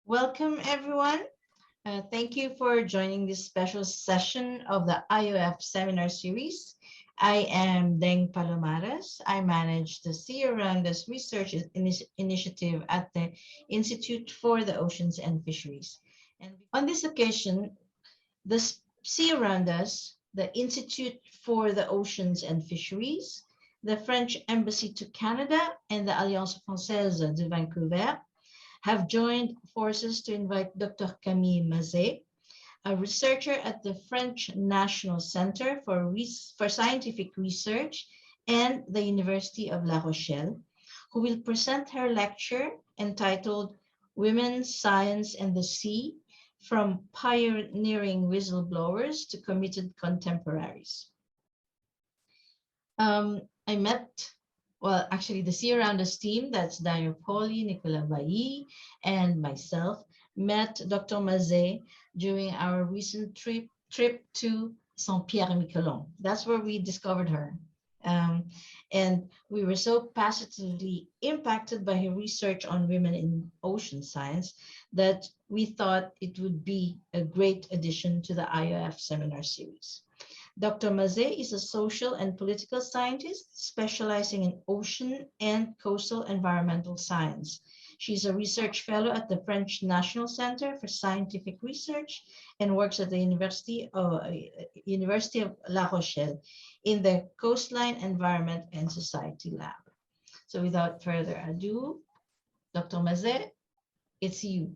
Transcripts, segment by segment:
Welcome, everyone. Thank you for joining this special session of the IOF seminar series. I am Deng Palomares. I manage the Sea Around Us Research Initiative at the Institute for the Oceans and Fisheries. And on this occasion, the Sea Around Us, the Institute for the Oceans and Fisheries, the French Embassy to Canada, and the Alliance Française de Vancouver have joined forces to invite Dr. Camille Mazet, a researcher at the French National Center for Scientific Research and the University of La Rochelle, who will present her lecture entitled Women, Science, and the Sea, from Pioneering Whistleblowers to Committed Contemporaries. I met actually the Sea Around Us team, that's Dario Poli, Nicolas Bailly, and myself, met Dr. Mazet during our recent trip to Saint-Pierre-et-Miquelon. That's where we discovered her. And we were so positively impacted by her research on women in ocean science that we thought it would be a great addition to the IOF seminar series. Dr. Mazet is a social and political scientist specializing in ocean and coastal environmental science. She's a research fellow at the French National Center for Scientific Research and works at the University of La Rochelle in the Coastline Environment and Society Lab. So without further ado, Dr. Mazet, it's you.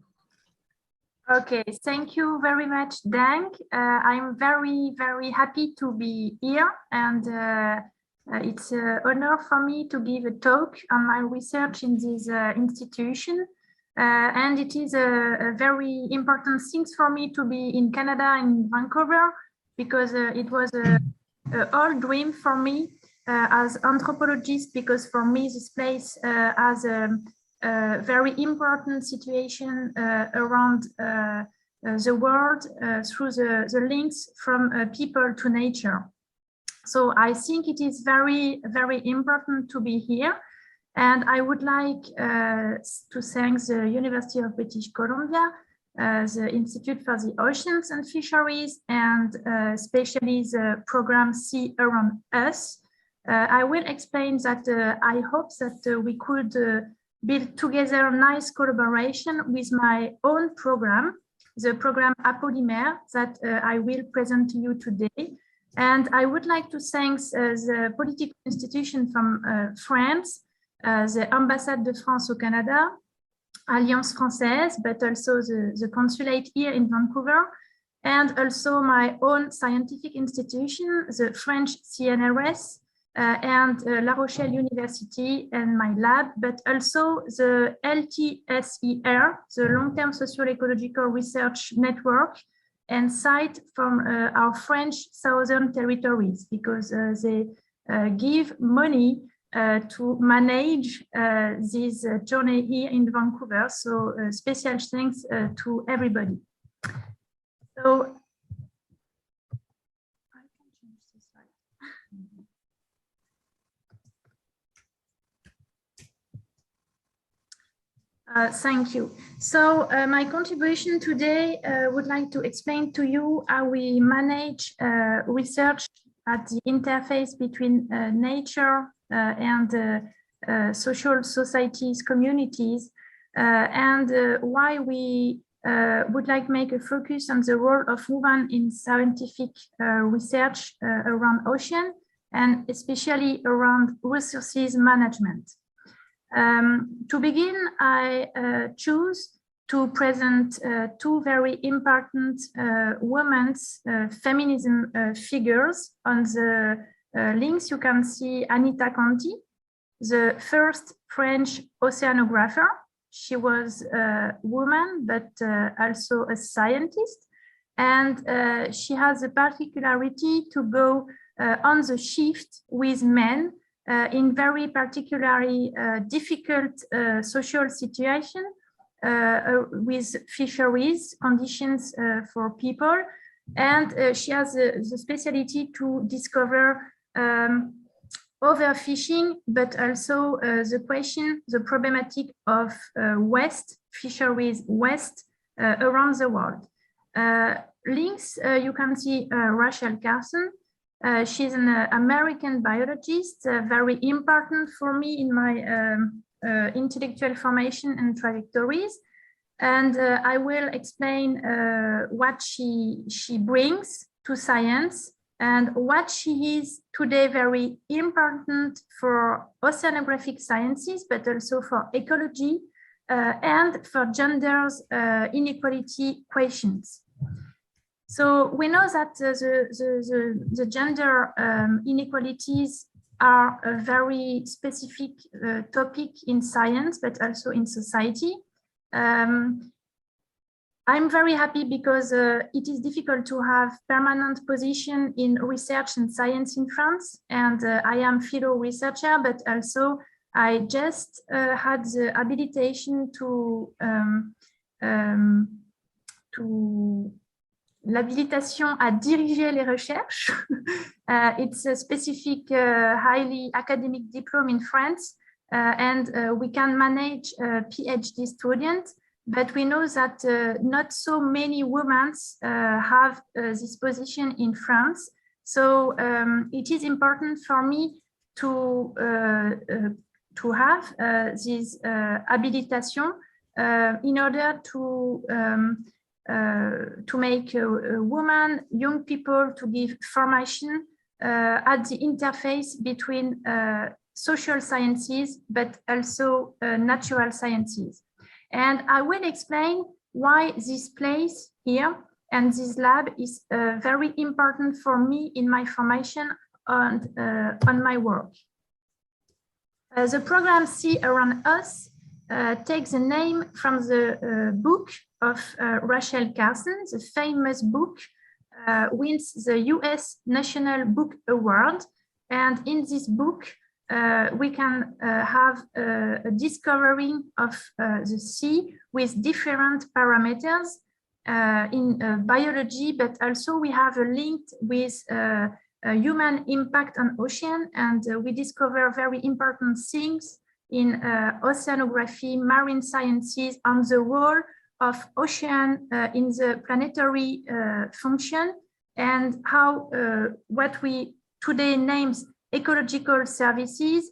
Okay, thank you very much, Deng. I'm very, very happy to be here, and it's an honor for me to give a talk on my research in this institution. And it is a very important thing for me to be in Canada, in Vancouver, because it was an old dream for me as anthropologist, because for me this place has a very important situation around the world through the links from people to nature. So I think it is very, very important to be here. And I would like to thank the University of British Columbia, the Institute for the Oceans and Fisheries, and especially the program Sea Around Us. I will explain that I hope that we could build together a nice collaboration with my own program, the program Apolymer, that I will present to you today. And I would like to thank the political institution from France, the Ambassade de France au Canada, Alliance Française, but also the consulate here in Vancouver, and also my own scientific institution, the French CNRS, and La Rochelle University and my lab, but also the LTSER, the Long-Term Socio-Ecological Research Network and site from our French Southern Territories, because they give money to manage this journey here in Vancouver. So special thanks to everybody. So thank you. So my contribution today would like to explain to you how we manage research at the interface between nature and social societies, communities, and why we would like to make a focus on the role of women in scientific research around ocean, and especially around resources management. To begin, I choose to present two very important women's feminism figures. On the links, you can see Anita Conti, the first French oceanographer. She was a woman, but also a scientist. And she has the particularity to go on the shift with men in very particularly difficult social situation with fisheries conditions for people. And she has the specialty to discover overfishing, but also the problematic of waste, fisheries waste around the world. Links, you can see Rachel Carson. She's an American biologist, very important for me in my intellectual formation and trajectories. And I will explain what she brings to science and what she is today very important for oceanographic sciences, but also for ecology and for gender's inequality questions. So we know that the gender inequalities are a very specific topic in science, but also in society. I'm very happy because it is difficult to have permanent position in research and science in France, and I am fellow researcher, but also I just had the habilitation to l'habilitation à diriger les recherches. It's a specific, highly academic diploma in France, and we can manage PhD students, but we know that not so many women have this position in France. So it is important for me to have this habilitation in order to make women, young people, to give formation at the interface between social sciences, but also natural sciences. And I will explain why this place here and this lab is very important for me in my formation and on my work. The program Sea Around Us takes the name from the book of Rachel Carson. The famous book wins the US National Book Award. And in this book, we can have a discovering of the sea with different parameters in biology, but also we have a link with human impact on ocean, and we discover very important things in oceanography, marine sciences, on the role of ocean in the planetary function, and how what we today names ecological services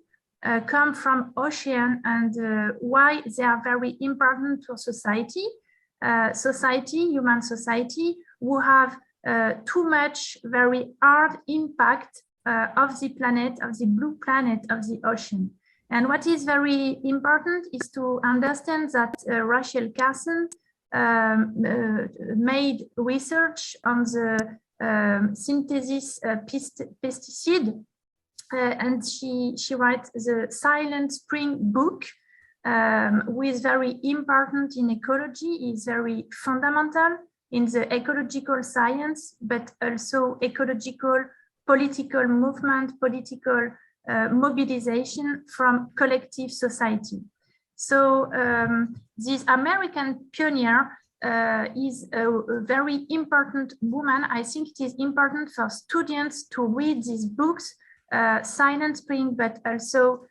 come from ocean, and why they are very important to society, human society, who have too much very hard impact of the planet, of the blue planet, of the ocean. And what is very important is to understand that Rachel Carson made research on the synthesis pesticide, and she writes the Silent Spring book, who is very important in ecology, is very fundamental in the ecological science, but also ecological political movement, political mobilization from collective society. So this American pioneer is a very important woman. I think it is important for students to read these books, Silent Spring, but also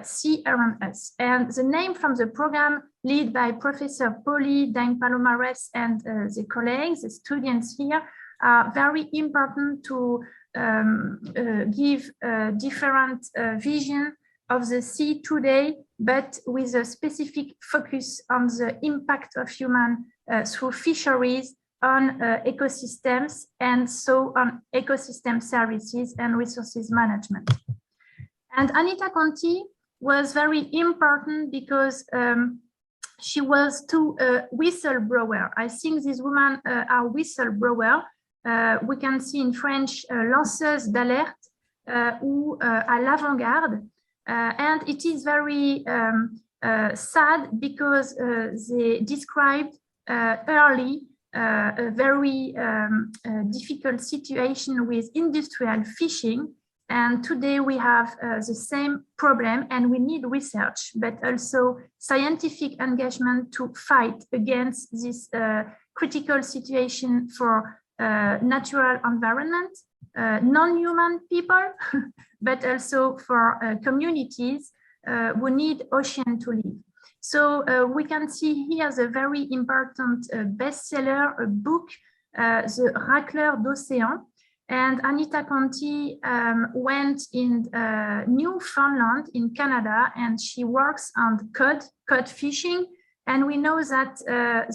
Sea Around Us. And the name from the program, led by Professor Polly, Dang Palomares, and the colleagues, the students here, are very important to give a different vision of the sea today, but with a specific focus on the impact of human through fisheries on ecosystems, and so on ecosystem services and resources management. And Anita Conti was very important because she was too a whistleblower. I think these women are whistleblower. We can see in French lanceuses d'alerte ou à l'avant-garde. And it is very sad because they described early a very difficult situation with industrial fishing. And today we have the same problem, and we need research, but also scientific engagement to fight against this critical situation for natural environment, non-human people, but also for communities who need ocean to live. So we can see here the very important bestseller book, The Racleur d'Océan. And Anita Conti went in Newfoundland in Canada, and she works on cod fishing. And we know that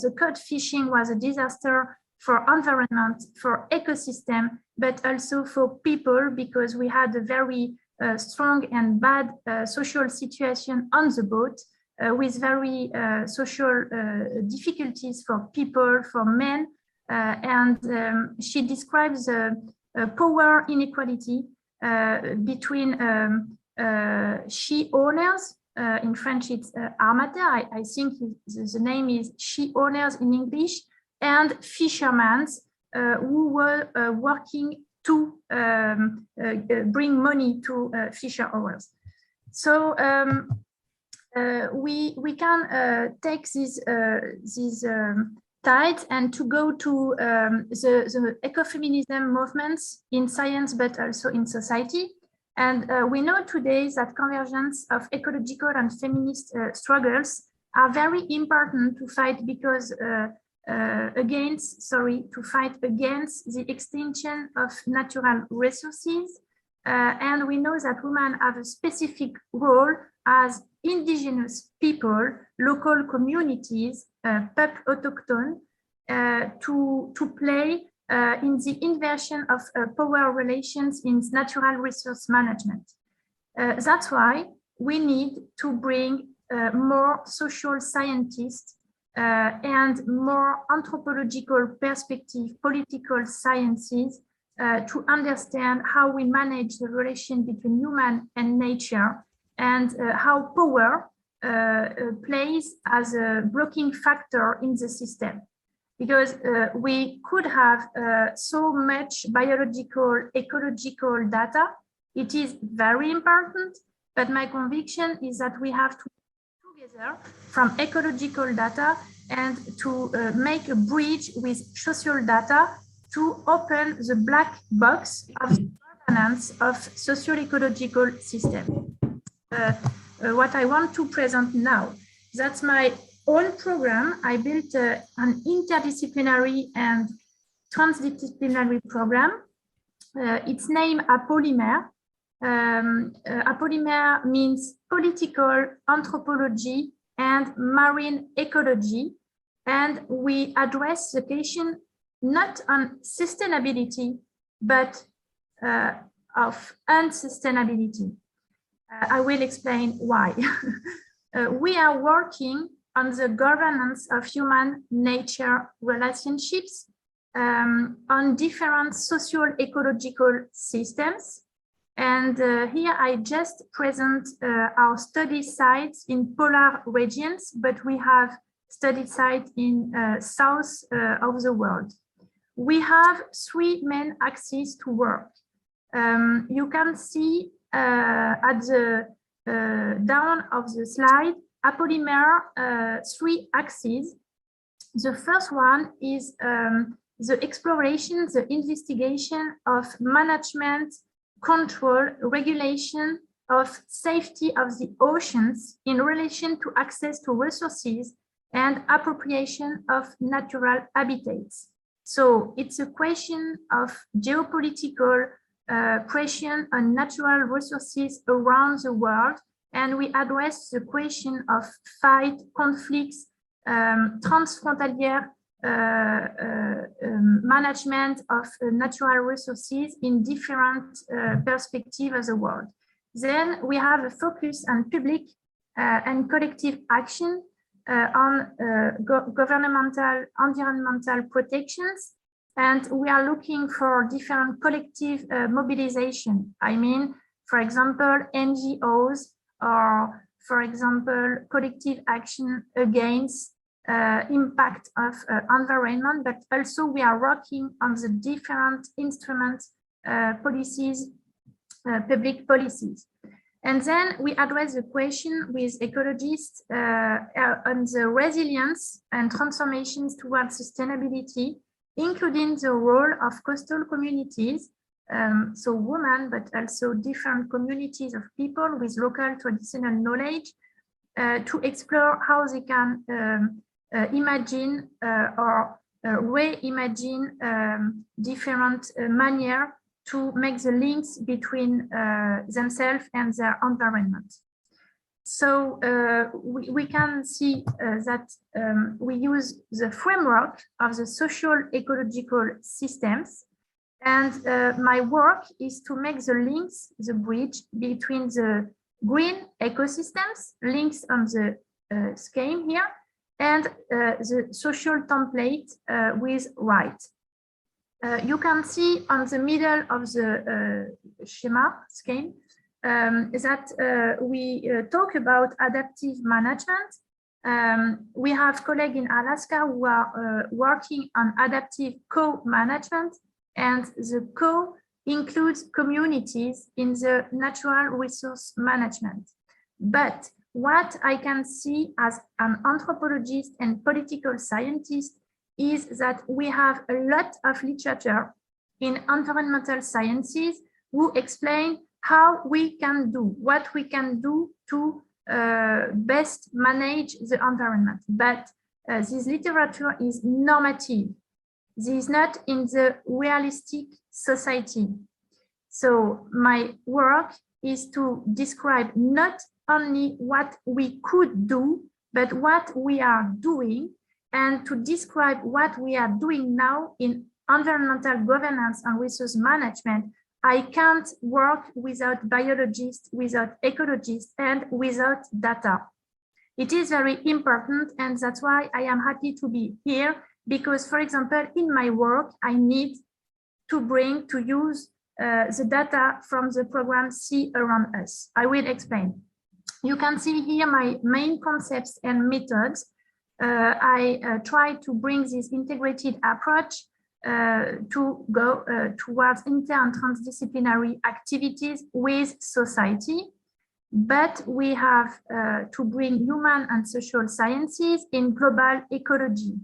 the cod fishing was a disaster for environment, for ecosystem, but also for people, because we had a very strong and bad social situation on the boat, with very social difficulties for people, for men. And she describes power inequality between she owners, in French it's armateurs, I think the name is she owners in English, and fishermen who were working to bring money to fisher owners. So we can take this tide and to go to the ecofeminism movements in science, but also in society. And we know today that convergence of ecological and feminist struggles are very important to fight because to fight against the extinction of natural resources. And we know that women have a specific role as indigenous people, local communities, peuple autochtone, to play in the inversion of power relations in natural resource management. That's why we need to bring more social scientists and more anthropological perspective, political sciences, to understand how we manage the relation between human and nature, and how power plays as a blocking factor in the system. Because we could have so much biological, ecological data. It is very important, but my conviction is that we have to work together from ecological data and to make a bridge with social data to open the black box of the governance of socio-ecological system. What I want to present now, that's my own program. I built an interdisciplinary and transdisciplinary program. It's named Apolymer. Apolymer means political anthropology and marine ecology. And we address the question not on sustainability, but of unsustainability. I will explain why. We are working on the governance of human-nature relationships on different socio-ecological systems. And here I just present our study sites in polar regions, but we have study sites in south of the world. We have three main axes to work. You can see at the down of the slide, Apolymer, three axes. The first one is the exploration, the investigation of management, control, regulation of safety of the oceans in relation to access to resources and appropriation of natural habitats. So it's a question of geopolitical question on natural resources around the world, and we address the question of fight, conflicts, transfrontalier management of natural resources in different perspectives of the world. Then we have a focus on public and collective action on governmental environmental protections, and we are looking for different collective mobilization. I mean, for example, NGOs, or for example, collective action against impact of environment, but also we are working on the different instruments, policies, public policies. And then we address the question with ecologists on the resilience and transformations towards sustainability including the role of coastal communities, so women, but also different communities of people with local traditional knowledge, to explore how they can imagine or reimagine different manner to make the links between themselves and their environment. So we can see that we use the framework of the social ecological systems, and my work is to make the links, the bridge between the green ecosystems, links on the scheme here, and the social template with right. You can see on the middle of the schema scheme that we talk about adaptive management. We have colleagues in Alaska who are working on adaptive co-management, and the co includes communities in the natural resource management. But what I can see as an anthropologist and political scientist is that we have a lot of literature in environmental sciences who explain how we can do, what we can do to best manage the environment. But this literature is normative. This is not in the realistic society. So my work is to describe not only what we could do, but what we are doing, and to describe what we are doing now in environmental governance and resource management. I can't work without biologists, without ecologists, and without data. It is very important, and that's why I am happy to be here, because, for example, in my work, I need to use the data from the program Sea Around Us. I will explain. You can see here my main concepts and methods. I try to bring this integrated approach to go towards inter and transdisciplinary activities with society, but we have to bring human and social sciences in global ecology.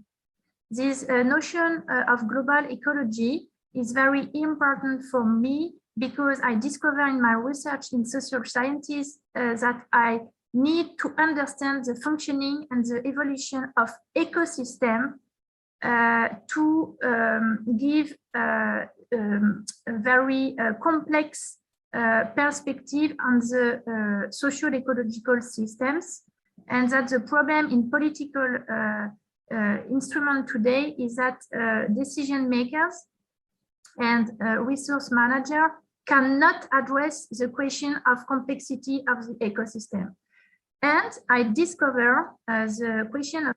This notion of global ecology is very important for me, because I discover in my research in social sciences that I need to understand the functioning and the evolution of ecosystem to give a very complex perspective on the social ecological systems, and that the problem in political instrument today is that decision makers and resource manager cannot address the question of complexity of the ecosystem. And I discover the question of,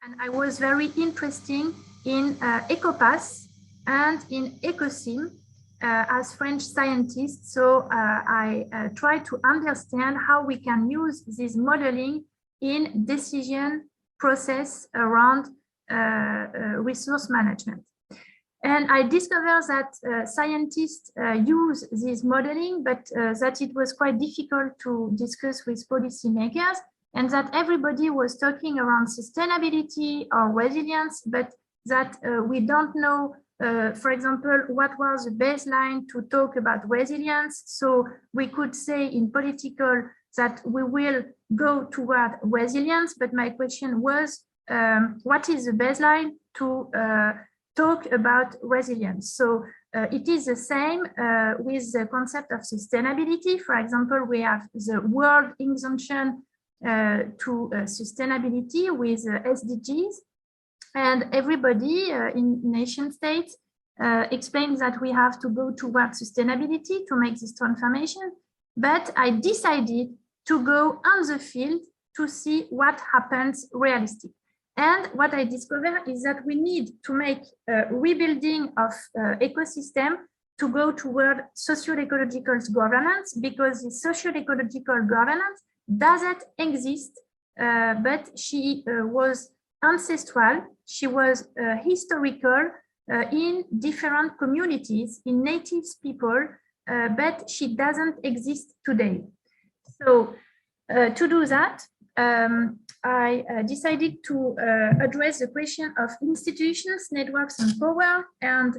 and I was very interested in EcoPass and in EcoSim as French scientists. So I try to understand how we can use this modeling in decision process around resource management. And I discovered that scientists use this modeling, but that it was quite difficult to discuss with policymakers, and that everybody was talking around sustainability or resilience, but that we don't know, for example, what was the baseline to talk about resilience. So we could say in political that we will go toward resilience, but my question was, what is the baseline to talk about resilience? So it is the same with the concept of sustainability. For example, we have the World Injunction to sustainability with SDGs, and everybody in nation states explains that we have to go towards sustainability to make this transformation. But I decided to go on the field to see what happens realistic. And what I discovered is that we need to make a rebuilding of ecosystem to go toward socio-ecological governance, because the socio-ecological governance doesn't exist, but she was ancestral, she was historical in different communities, in native people, but she doesn't exist today. So to do that, I decided to address the question of institutions, networks, and power, and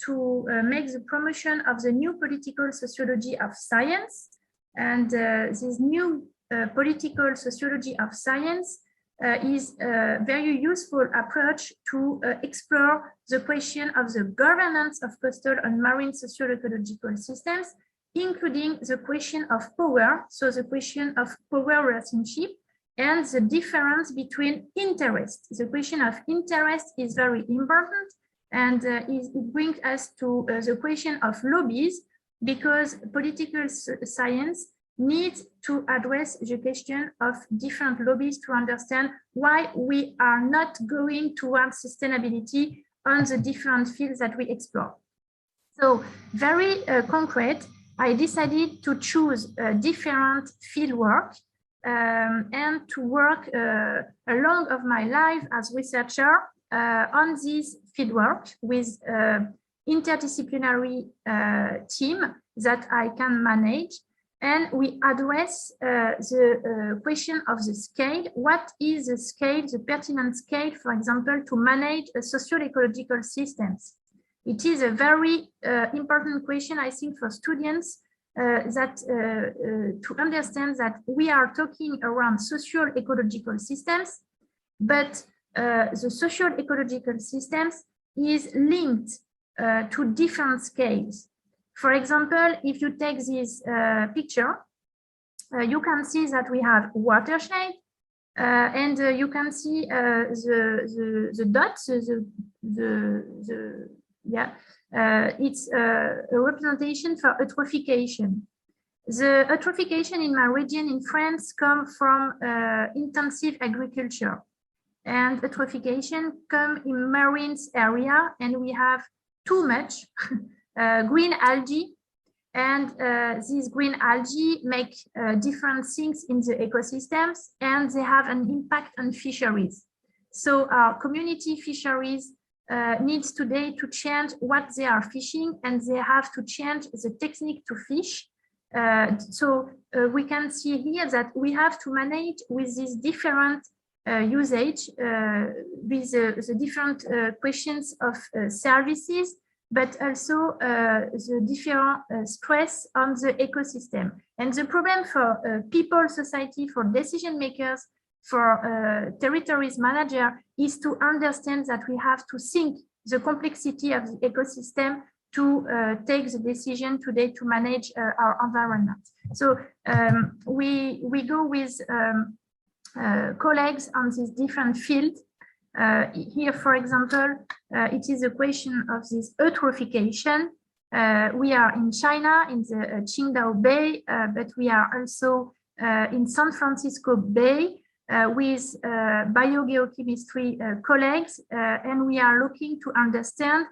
to make the promotion of the new political sociology of science. And this new political sociology of science is a very useful approach to explore the question of the governance of coastal and marine socio-ecological systems, including the question of power, so the question of power relationship, and the difference between interest. The question of interest is very important, and it brings us to the question of lobbies, because political science needs to address the question of different lobbies to understand why we are not going towards sustainability on the different fields that we explore. So very concrete, I decided to choose different field work and to work along of my life as researcher on this field work with interdisciplinary team that I can manage. And we address the question of the scale. What is the scale, the pertinent scale, for example, to manage a socio-ecological systems? It is a very important question, I think, for students to understand that we are talking around socio-ecological systems, but the socio-ecological systems is linked to different scales. For example, if you take this picture, you can see that we have watershed, and you can see the dots, it's a representation for eutrophication. The eutrophication in my region in France comes from intensive agriculture, and eutrophication comes in marine area, and we have too much green algae, and these green algae make different things in the ecosystems, and they have an impact on fisheries. So our community fisheries needs today to change what they are fishing, and they have to change the technique to fish. We can see here that we have to manage with these different usage, with the different questions of services, but also the different stress on the ecosystem. And the problem for people, society, for decision makers, for territories manager is to understand that we have to think the complexity of the ecosystem to take the decision today to manage our environment. So we go with colleagues on this different field. Here, for example, it is a question of this eutrophication. We are in China, in the Qingdao Bay, but we are also in San Francisco Bay with biogeochemistry colleagues, and we are looking to understand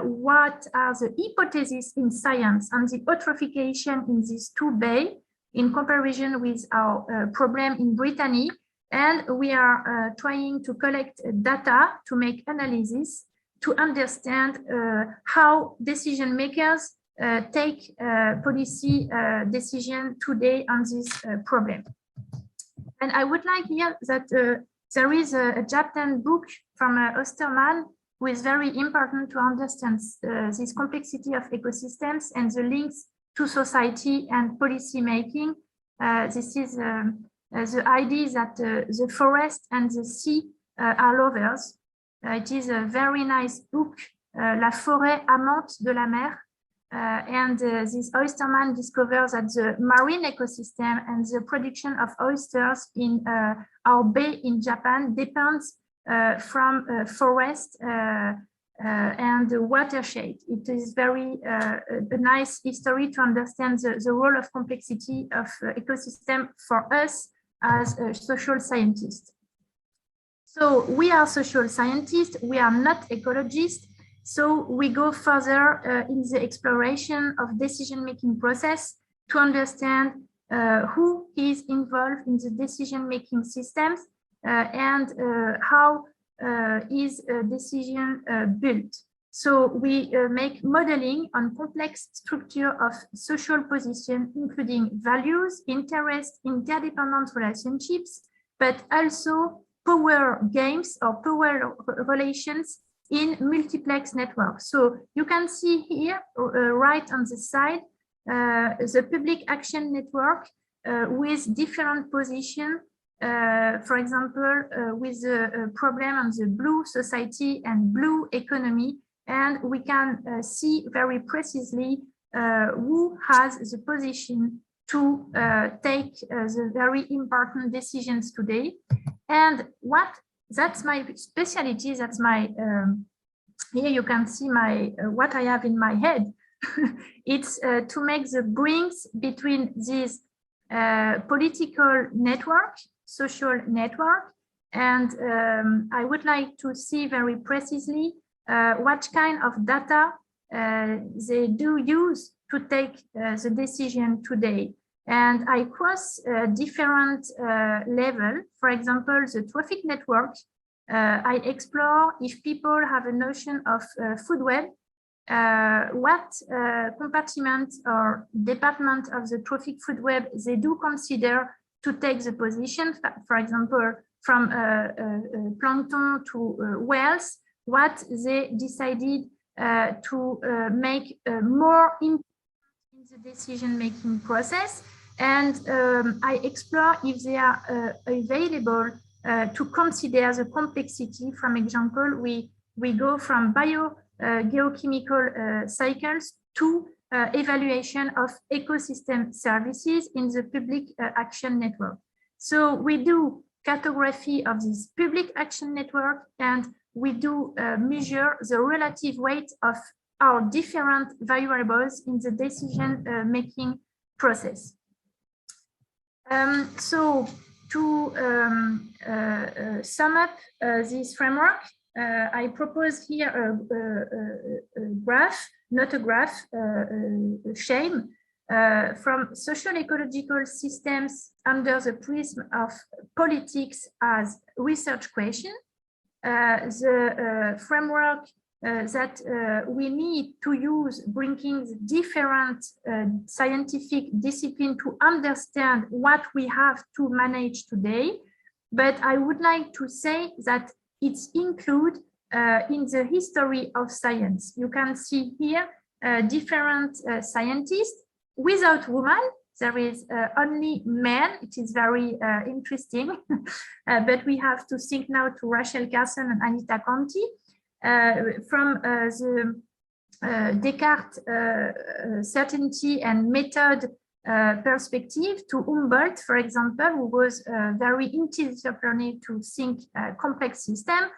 what are the hypotheses in science on the eutrophication in these two bays in comparison with our problem in Brittany. And we are trying to collect data to make analysis to understand how decision makers take policy decision today on this problem. And I would like here that there is a Japan book from Osterman who is very important to understand this complexity of ecosystems and the links to society and policy making. This is the idea that the forest and the sea are lovers. It is a very nice book, La forêt amante de la mer. And this Osterman discovers that the marine ecosystem and the production of oysters in our bay in Japan depends from forest and the watershed. It is very a nice history to understand the role of complexity of ecosystem for us as a social scientists. So we are social scientists, we are not ecologists. So we go further in the exploration of decision-making process to understand who is involved in the decision-making systems and how is a decision built. So we make modeling on complex structure of social position, including values, interests, interdependent relationships, but also power games or power relations in multiplex networks. So you can see here, right on the side, the public action network with different positions. For example, with the problem on the blue society and blue economy, and we can see very precisely who has the position to take the very important decisions today. And that's my specialty, that's my, here you can see my what I have in my head. It's to make the bridge between these political network, social network, and I would like to see very precisely what kind of data they do use to take the decision today. And I cross different levels. For example, the traffic network, I explore if people have a notion of food web, what compartment or department of the traffic food web they do consider to take the position, for example, from plankton to whales, what they decided to make more in the decision-making process. And I explore if they are available to consider the complexity. From example, we go from geochemical cycles to evaluation of ecosystem services in the public action network. So we do cartography of this public action network, and we do measure the relative weight of our different variables in the decision making process. So to sum up this framework, I propose here a graph, not a graph, a shame, from social ecological systems under the prism of politics as research question. The framework that we need to use, bringing different scientific discipline to understand what we have to manage today. But I would like to say that it's included in the history of science. You can see here different scientists without women. There is only men. It is very interesting. But we have to think now to Rachel Carson and Anita Conti. From the Descartes certainty and method perspective to Humboldt, for example, who was very interdisciplinary to think complex system.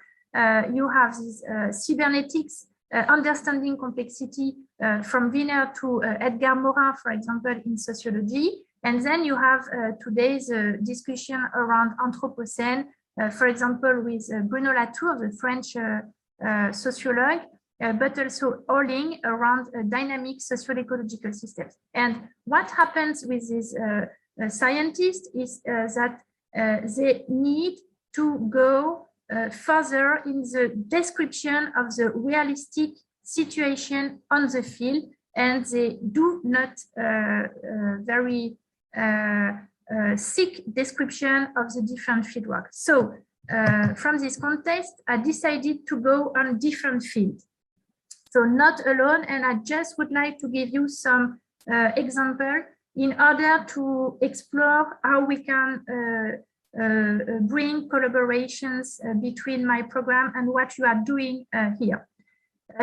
You have this cybernetics, understanding complexity from Wiener to Edgar Morin, for example, in sociology. And then you have today's discussion around Anthropocene, for example, with Bruno Latour, the French sociologue, but also Orling around dynamic socio-ecological systems. And what happens with these scientists is that they need to go further in the description of the realistic situation on the field, and they do not very thick description of the different fieldwork. So from this context, I decided to go on different fields. So not alone, and I just would like to give you some example in order to explore how we can bring collaborations between my program and what you are doing here.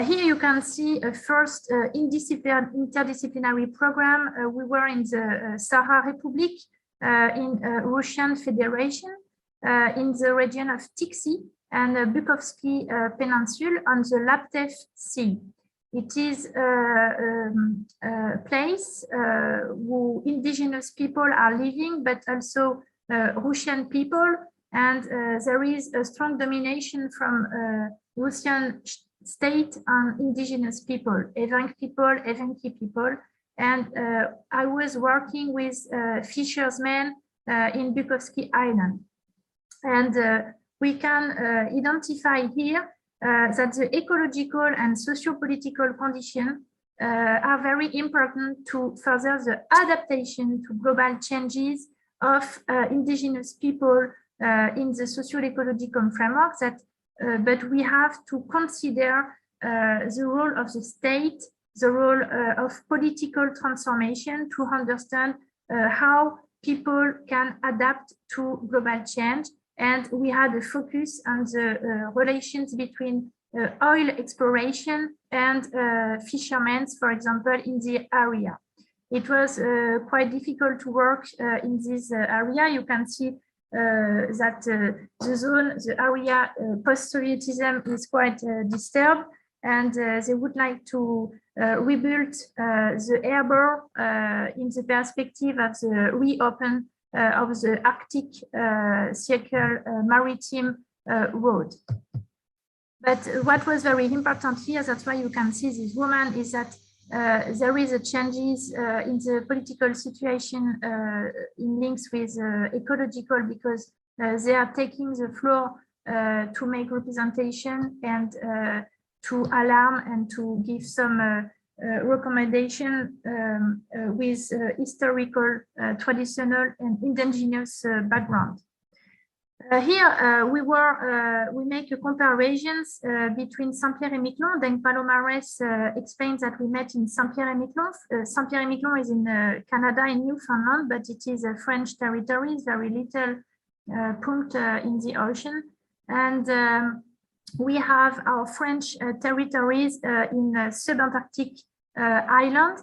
Here you can see a first interdisciplinary program. We were in the Sakha Republic in Russian Federation in the region of Tiksi and Bukovsky Peninsula on the Laptev Sea. It is a place where indigenous people are living, but also Russian people, and there is a strong domination from Russian state on indigenous people, Evenki people, and I was working with fishermen in Bukovsky Island. And we can identify here that the ecological and socio-political conditions are very important to further the adaptation to global changes of indigenous people in the socio-ecological framework. But we have to consider the role of the state, the role of political transformation to understand how people can adapt to global change. And we had a focus on the relations between oil exploration and fishermen, for example, in the area. It was quite difficult to work in this area. You can see that the zone, the area post-Sovietism is quite disturbed, and they would like to rebuild the harbor in the perspective of the reopen of the Arctic Circle Maritime Road. But what was very important here, that's why you can see this woman, is that there is a changes in the political situation in links with ecological, because they are taking the floor to make representation and to alarm and to give some recommendation with historical, traditional and indigenous background. Here we make a comparisons between Saint-Pierre-et-Miquelon. Deng Palomares explains that we met in Saint-Pierre-et-Miquelon. Saint-Pierre-et-Miquelon is in Canada and Newfoundland, but it is a French territory, very little point in the ocean. And we have our French territories in subantarctic island.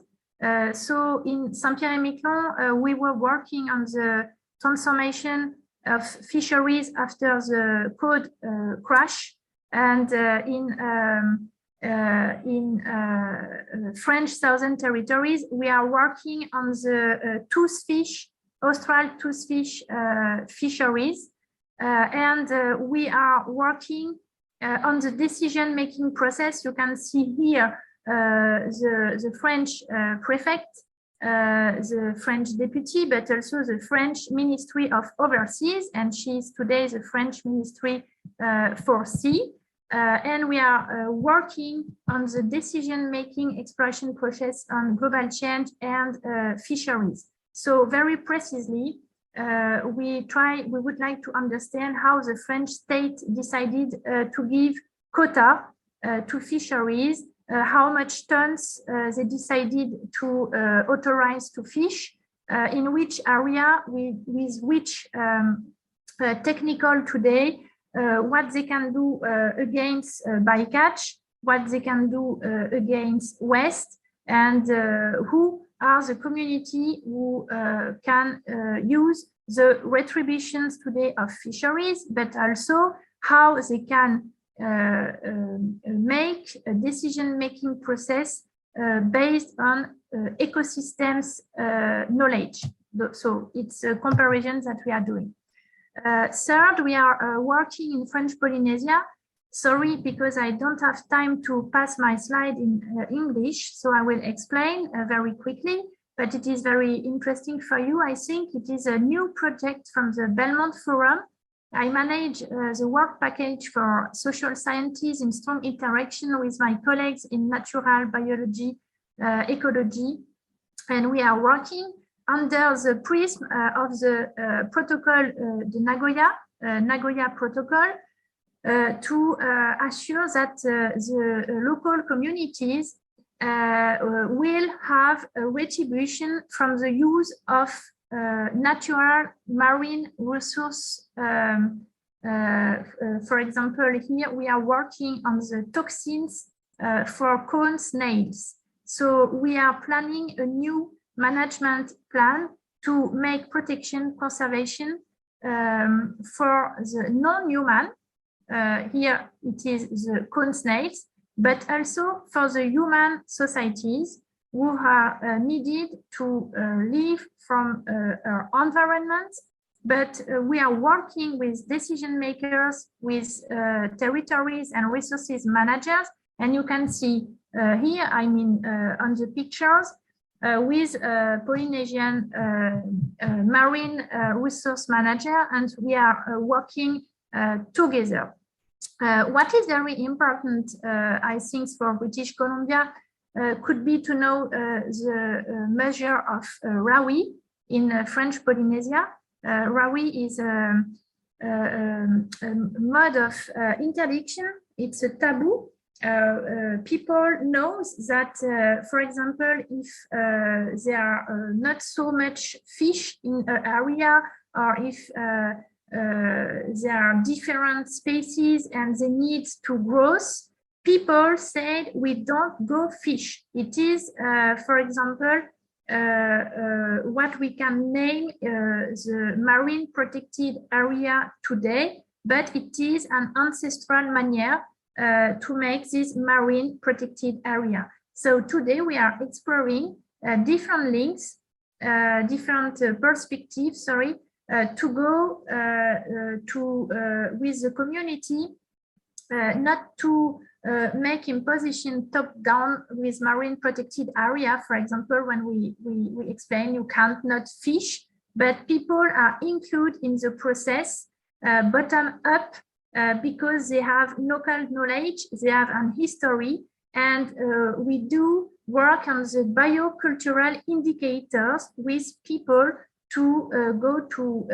So in Saint-Pierre-et-Miquelon, we were working on the transformation of fisheries after the code crash, and in French southern territories, we are working on the toothfish, Austral toothfish fisheries, and we are working on the decision-making process. You can see here the French prefect, the French deputy, but also the French Ministry of Overseas, and she is today the French Ministry for Sea. And we are working on the decision-making exploration process on global change and fisheries. So very precisely, we would like to understand how the French state decided to give quota to fisheries, how much tons they decided to authorize to fish, in which area, with which technical today, what they can do against bycatch, what they can do against waste, and who are the community who can use the retributions today of fisheries, but also how they can make a decision-making process based on ecosystems knowledge. So it's a comparison that we are doing. Third, we are working in French Polynesia. Sorry, because I don't have time to pass my slide in English, so I will explain very quickly, but it is very interesting for you. I think it is a new project from the Belmont Forum. I manage the work package for social sciences in strong interaction with my colleagues in natural biology, ecology, and we are working under the prism of the protocol, the Nagoya Protocol, to assure that the local communities will have a retribution from the use of natural marine resource. For example, here we are working on the toxins for cone snails. So we are planning a new management plan to make protection conservation for the non-human. Here it is the cone snails, but also for the human societies who are needed to live from our environment. But we are working with decision makers, with territories and resources managers. And you can see here, I mean, on the pictures, with Polynesian marine resource manager, and we are working together. What is very important, I think, for British Columbia could be to know the measure of Rawi in French Polynesia. Rawi is a mode of interdiction. It's a taboo. People know that, for example, if there are not so much fish in an area, or if there are different species and they need to grow, people said we don't go fish. It is, for example, what we can name the marine protected area today, but it is an ancestral manner to make this marine protected area. So today we are exploring different links, different perspectives, sorry, to go with the community, not to make imposition top down with marine protected area. For example, when we explain you can't not fish, but people are included in the process bottom up because they have local knowledge, they have an history, and we do work on the biocultural indicators with people to go to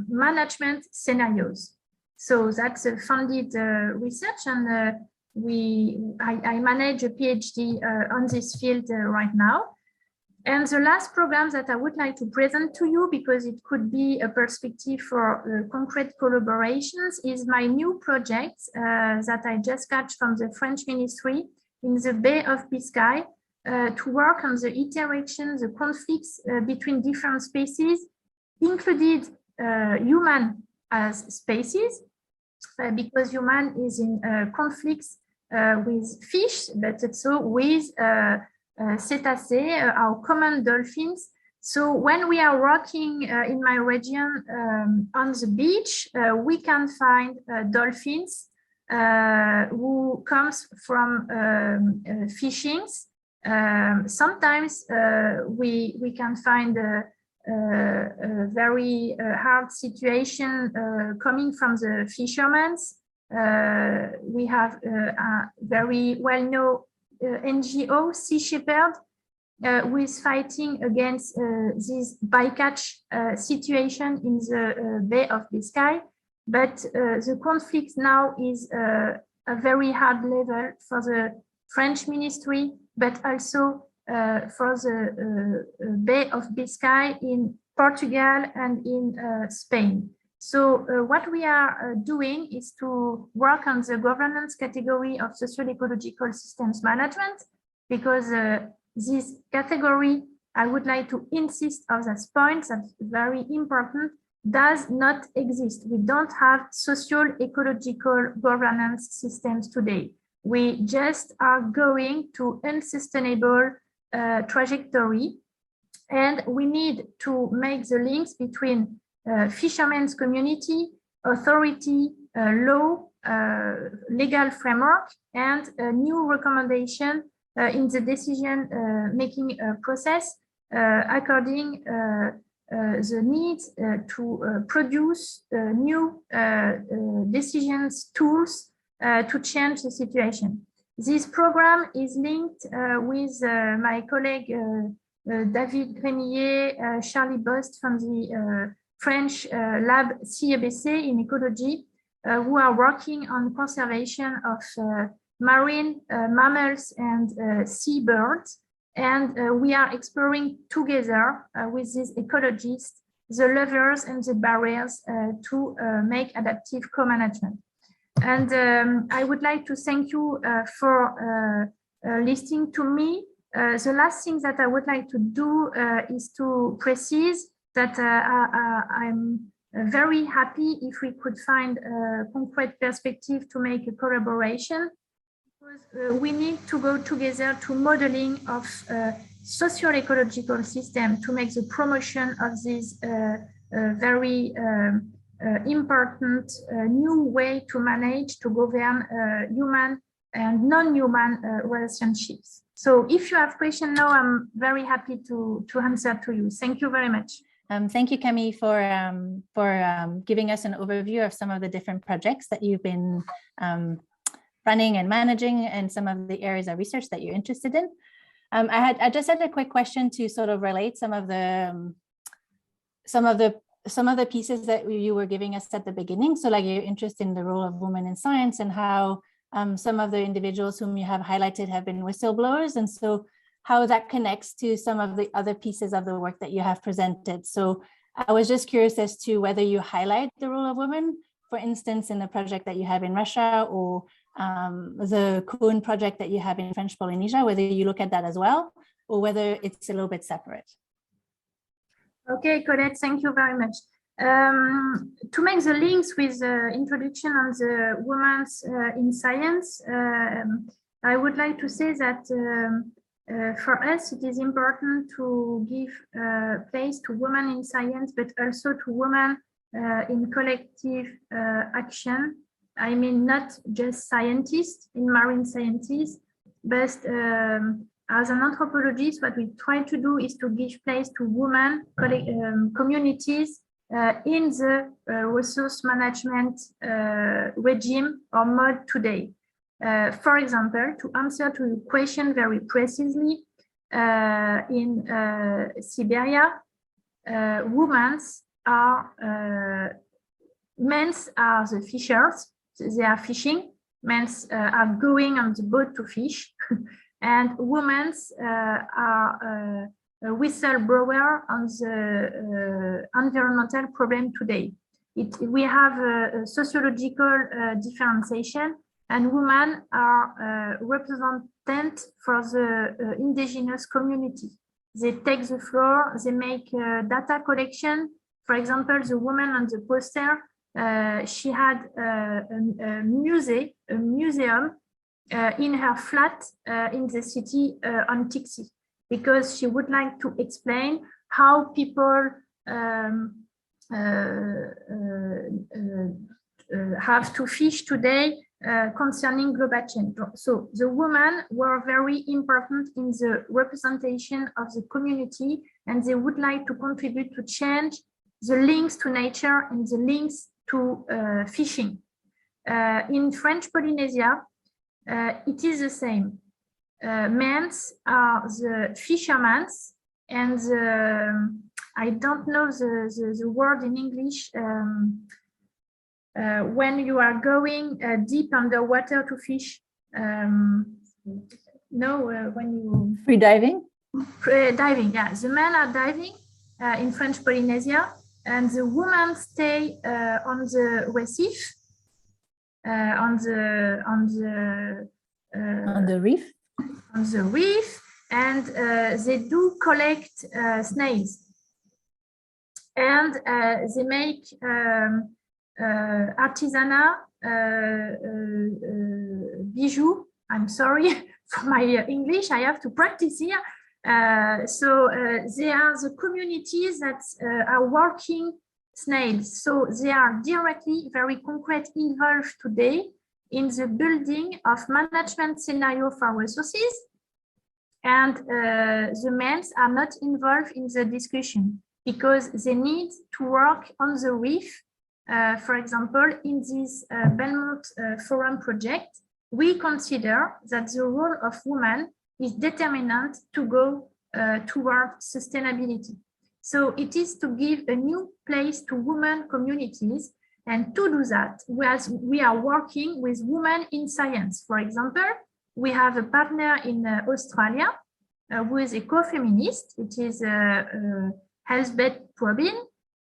management scenarios. So that's a funded research, and I manage a PhD on this field right now. And the last program that I would like to present to you, because it could be a perspective for concrete collaborations, is my new project that I just got from the French Ministry in the Bay of Biscay to work on the interactions, the conflicts between different species, included human as species, because human is in conflicts with fish, but also with cetaceae, our common dolphins. So when we are walking in my region on the beach, we can find dolphins who comes from fishings. Sometimes we can find a very hard situation coming from the fishermen. We have a very well-known NGO, Sea Shepherd, who is fighting against this bycatch situation in the Bay of Biscay. But the conflict now is a very hard level for the French ministry, but also for the Bay of Biscay in Portugal and in Spain. So what we are doing is to work on the governance category of social ecological systems management, because this category, I would like to insist on this point, that's very important, does not exist. We don't have social ecological governance systems today. We just are going to unsustainable trajectory, and we need to make the links between fishermen's community, authority, law, legal framework, and a new recommendation in the decision making process according the need to produce new decisions tools to change the situation. This program is linked with my colleague David Grémillet, Charlie Bost from the French lab CEBC in ecology, who are working on conservation of marine mammals and seabirds. And we are exploring together with these ecologists, the levers and the barriers to make adaptive co-management. And I would like to thank you for listening to me. The last thing that I would like to do is to precise that I'm very happy if we could find a concrete perspective to make a collaboration, because we need to go together to modeling of social ecological system to make the promotion of this very important new way to manage, to govern human and non-human relationships. So if you have questions now, I'm very happy to answer to you. Thank you very much. Thank you, Camille, for giving us an overview of some of the different projects that you've been running and managing, and some of the areas of research that you're interested in. I just had a quick question to sort of relate some of the pieces that you were giving us at the beginning. So like your interest in the role of women in science, and how some of the individuals whom you have highlighted have been whistleblowers. And so how that connects to some of the other pieces of the work that you have presented. So I was just curious as to whether you highlight the role of women, for instance, in the project that you have in Russia, or the Kuhn project that you have in French Polynesia, whether you look at that as well, or whether it's a little bit separate. Okay, Colette, thank you very much. To make the links with the introduction on the women in science, I would like to say that for us, it is important to give place to women in science, but also to women in collective action. I mean, not just scientists in marine sciences, but as an anthropologist, what we try to do is to give place to women communities in the resource management regime or mode today. For example, to answer to your question very precisely, in Siberia, women are men are the fishers. They are fishing. Men are going on the boat to fish, and women are a whistleblower on the environmental problem today. We have a sociological differentiation, and women are represented for the indigenous community. They take the floor, they make data collection. For example, the woman on the poster, she had a museum in her flat in the city on Tixi, because she would like to explain how people have to fish today concerning global change. So the women were very important in the representation of the community, and they would like to contribute to change the links to nature and the links to fishing. In French Polynesia, it is the same. Men are the fishermen, and I don't know the word in English. When you are going deep underwater to fish, when you free diving. Diving, yeah. The men are diving in French Polynesia, and the women stay on the reef, on the reef, and they do collect snails, and they make artisanal bijoux. I'm sorry for my English, I have to practice here. So they are the communities that are working snails. So they are directly, very concrete, involved today in the building of management scenario for resources. And the men are not involved in the discussion because they need to work on the reef. For example, in this Belmont Forum project, we consider that the role of women is determinant to go toward sustainability. So it is to give a new place to women communities, and to do that, we are working with women in science. For example, we have a partner in Australia who is eco-feminist. It is Elsbeth Probyn,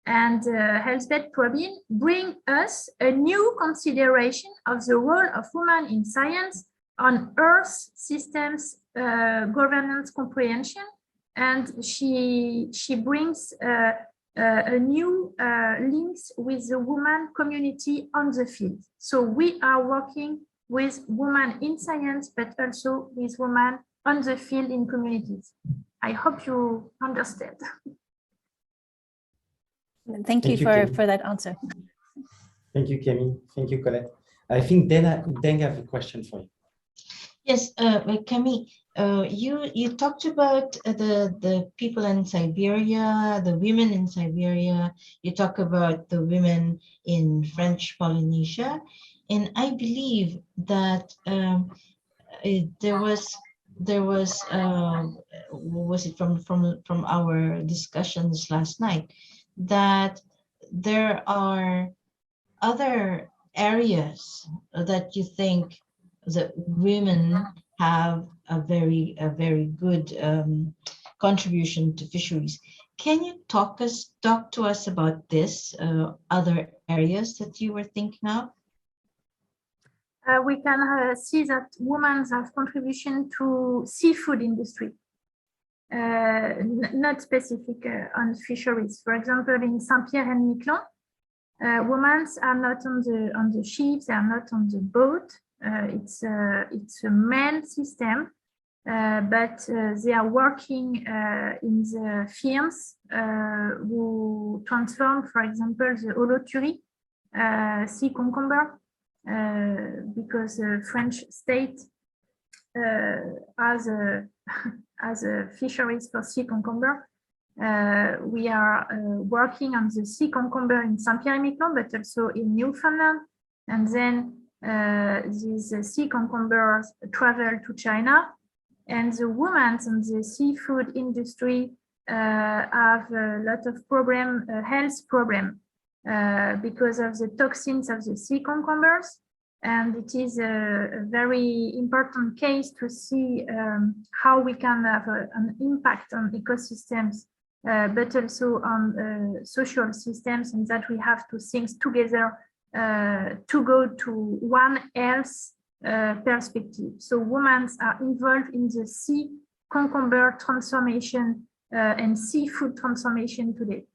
and Elsbeth Probyn bring us a new consideration of the role of women in science on Earth systems governance comprehension, and she brings a new links with the woman community on the field. So we are working with women in science, but also with women on the field in communities. I hope you understand. Thank you for that answer. Thank you, Camille. Thank you, Colette. I think Deng have a question for you. Yes, Camille, you talked about the people in Siberia, the women in Siberia. You talk about the women in French Polynesia, and I believe that there was was it from our discussions last night that there are other areas that you think that women have a very good contribution to fisheries. Can you talk to us about this other areas that you were thinking of? We can see that women have contribution to seafood industry, not specific on fisheries. For example, in Saint-Pierre and Miquelon, women are not on the ships, they are not on the boat. It's a manned system, but they are working in the firms who transform, for example, the holothurie, sea cucumber, because the French state has a fisheries for sea cucumber. We are working on the sea cucumber in Saint-Pierre-et-Miquelon, but also in Newfoundland. And then these sea cucumbers travel to China. And the women in the seafood industry have a lot of health problem because of the toxins of the sea cucumbers. And it is a very important case to see how we can have an impact on ecosystems, but also on social systems, and that we have to think together to go to one health perspective. So women are involved in the sea cucumber transformation and seafood transformation today.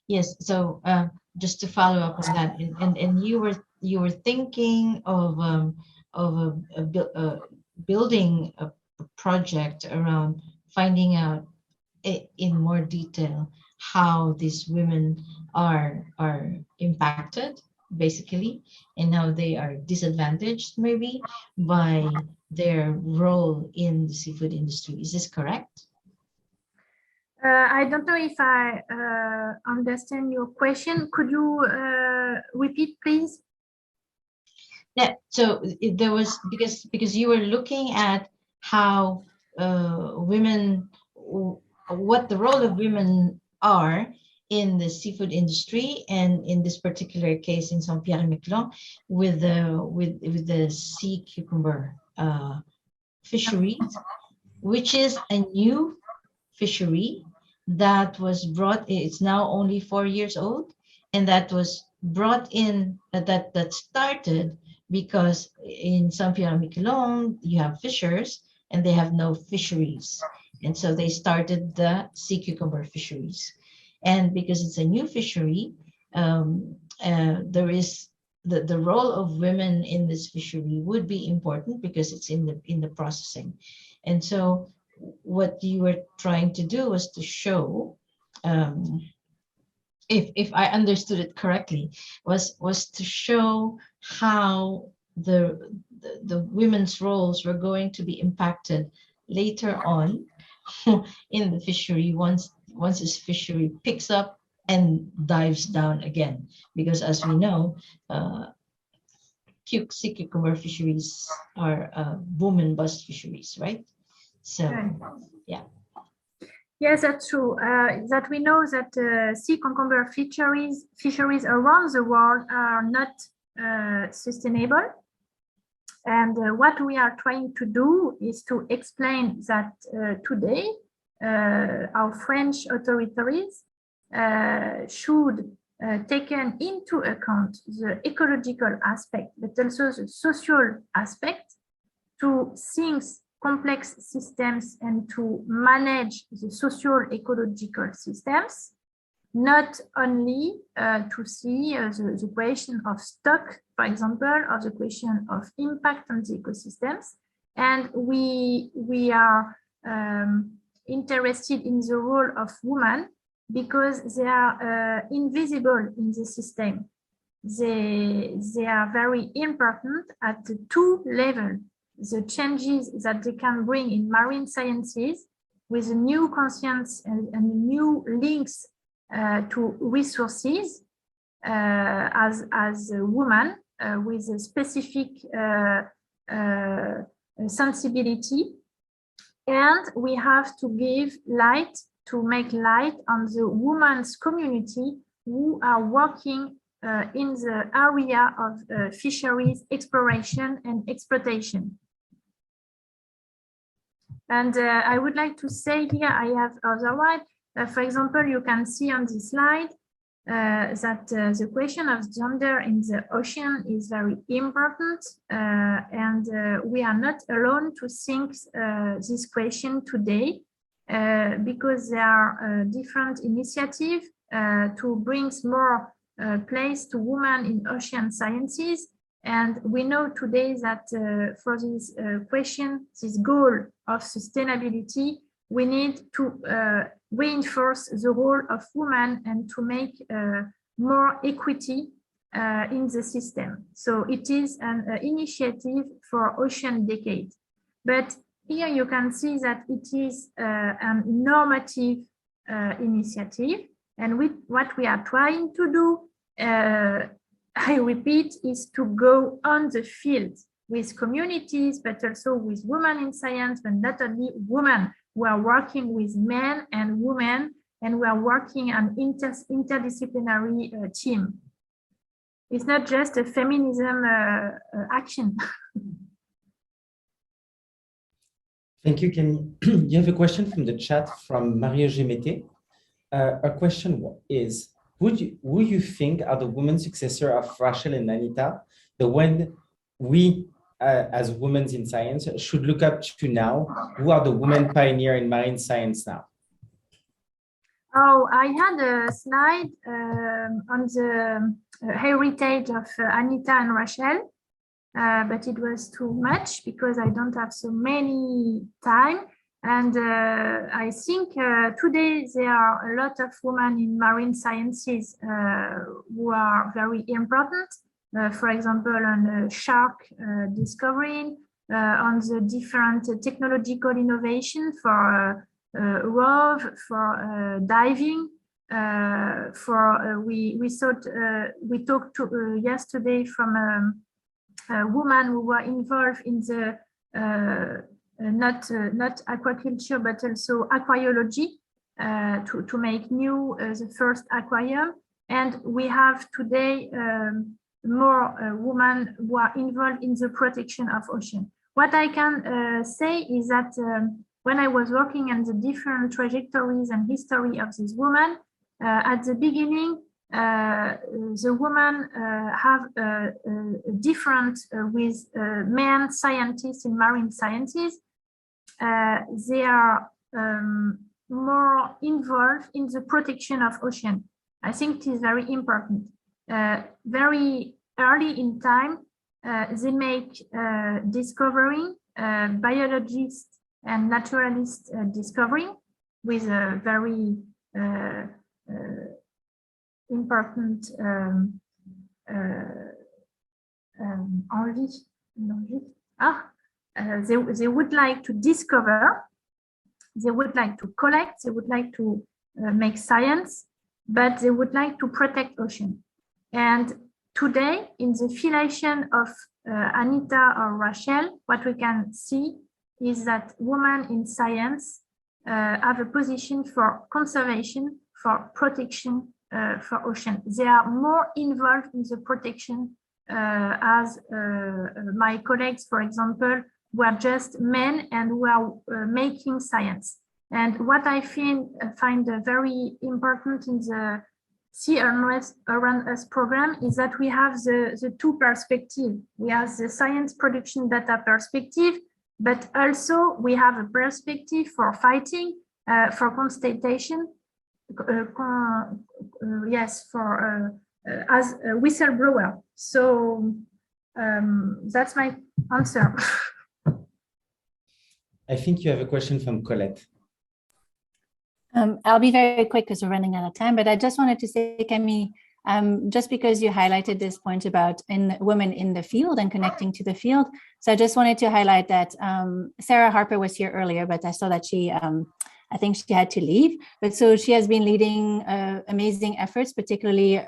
Yes, so just to follow up on that, and you were thinking of building a project around finding out in more detail how these women are impacted, basically, and how they are disadvantaged maybe by their role in the seafood industry. Is this correct? I don't know if I understand your question. Could you repeat, please? Yeah, so there was, because you were looking at how women, what the role of women are in the seafood industry, and in this particular case in Saint-Pierre-et-Miquelon with the sea cucumber fisheries, which is a new fishery that was brought. It's now only 4 years old, and that was brought in that started because in Saint-Pierre-et-Miquelon you have fishers and they have no fisheries, and so they started the sea cucumber fisheries. And because it's a new fishery, there is the role of women in this fishery would be important because it's in the processing. And so what you were trying to do was to show, if I understood it correctly, was to show how the women's roles were going to be impacted later on in the fishery once this fishery picks up and dives down again, because as we know, sea cucumber fisheries are boom and bust fisheries, right? So yeah. Yes, that's true. That we know that sea cucumber fisheries around the world are not sustainable. And what we are trying to do is to explain that today our French authorities should take into account the ecological aspect, but also the social aspect, to think complex systems and to manage the social ecological systems, not only to see the question of stock, for example, or the question of impact on the ecosystems. And we are interested in the role of women because they are invisible in the system. they are very important at the two levels. The changes that they can bring in marine sciences with a new conscience and new links to resources as a woman with a specific sensibility. And we have to give light, to make light on the women's community who are working in the area of fisheries exploration and exploitation. And I would like to say here, I have otherwise, for example, you can see on this slide that the question of gender in the ocean is very important. And we are not alone to think this question today because there are different initiatives to bring more place to women in ocean sciences. And we know today that for this question, this goal of sustainability, we need to reinforce the role of women and to make more equity in the system. So it is an initiative for Ocean Decade. But here you can see that it is a normative initiative. And what we are trying to do, I repeat, is to go on the field with communities, but also with women in science, but not only women. We are working with men and women, and we are working on interdisciplinary team. It's not just a feminism action. Thank you, Camille. You have a question from the chat from Mario Gemete. Her question is, who you think are the women successor of Rachel and Anita, the one we as women in science should look up to now? Who are the women pioneer in marine science now? Oh, I had a slide on the heritage of Anita and Rachel, but it was too much because I don't have so many time. And I think today there are a lot of women in marine sciences who are very important. For example, on shark discovering, on the different technological innovation for ROV, for diving, we talked to yesterday from a woman who were involved in the not aquaculture but also aquariology to make new the first aquarium. And we have today more women who are involved in the protection of ocean. What I can say is that when I was working on the different trajectories and history of these women, at the beginning, the women have different with men scientists in marine sciences. They are more involved in the protection of ocean. I think it is very important. Very early in time, they make discovering, biologists and naturalists discovering with a very important they would like to discover, they would like to collect, they would like to make science, but they would like to protect ocean. And today, in the filiation of Anita or Rachel, what we can see is that women in science have a position for conservation, for protection, for ocean. They are more involved in the protection as my colleagues, for example, were just men and who are making science. And what I find very important in the Sea Around Us program is that we have the two perspectives. We have the science production data perspective, but also we have a perspective for fighting, for constatation, yes, for as a whistleblower. So that's my answer. I think you have a question from Colette. I'll be very quick because we're running out of time, but I just wanted to say, Camille, just because you highlighted this point about women in the field and connecting to the field. So I just wanted to highlight that Sarah Harper was here earlier, but I saw that she, I think she had to leave. But so she has been leading amazing efforts, particularly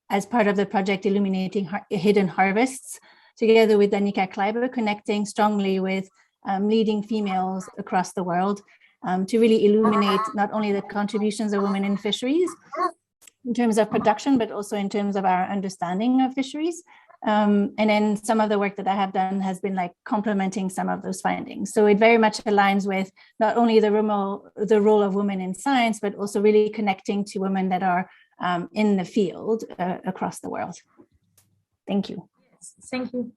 as part of the project Illuminating Hidden Harvests, together with Danica Kleiber, connecting strongly with leading females across the world to really illuminate not only the contributions of women in fisheries in terms of production, but also in terms of our understanding of fisheries. And then some of the work that I have done has been like complementing some of those findings. So it very much aligns with not only the role of women in science, but also really connecting to women that are in the field across the world. Thank you. Yes, thank you.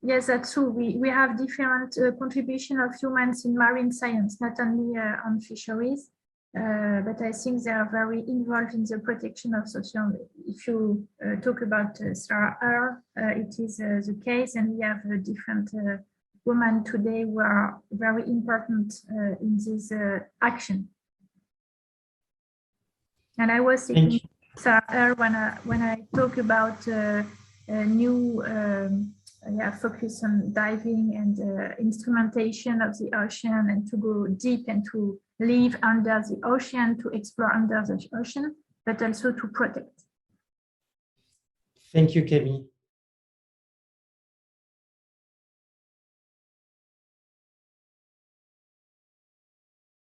Yes, that's true. We have different contribution of humans in marine science, not only on fisheries, but I think they are very involved in the protection of social. If you talk about Sarah Earle, it is the case, and we have different women today who are very important in this action. And I was thinking Sarah Earle when I talk about new focus on diving and instrumentation of the ocean, and to go deep and to live under the ocean, to explore under the ocean, but also to protect. Thank you, Camille.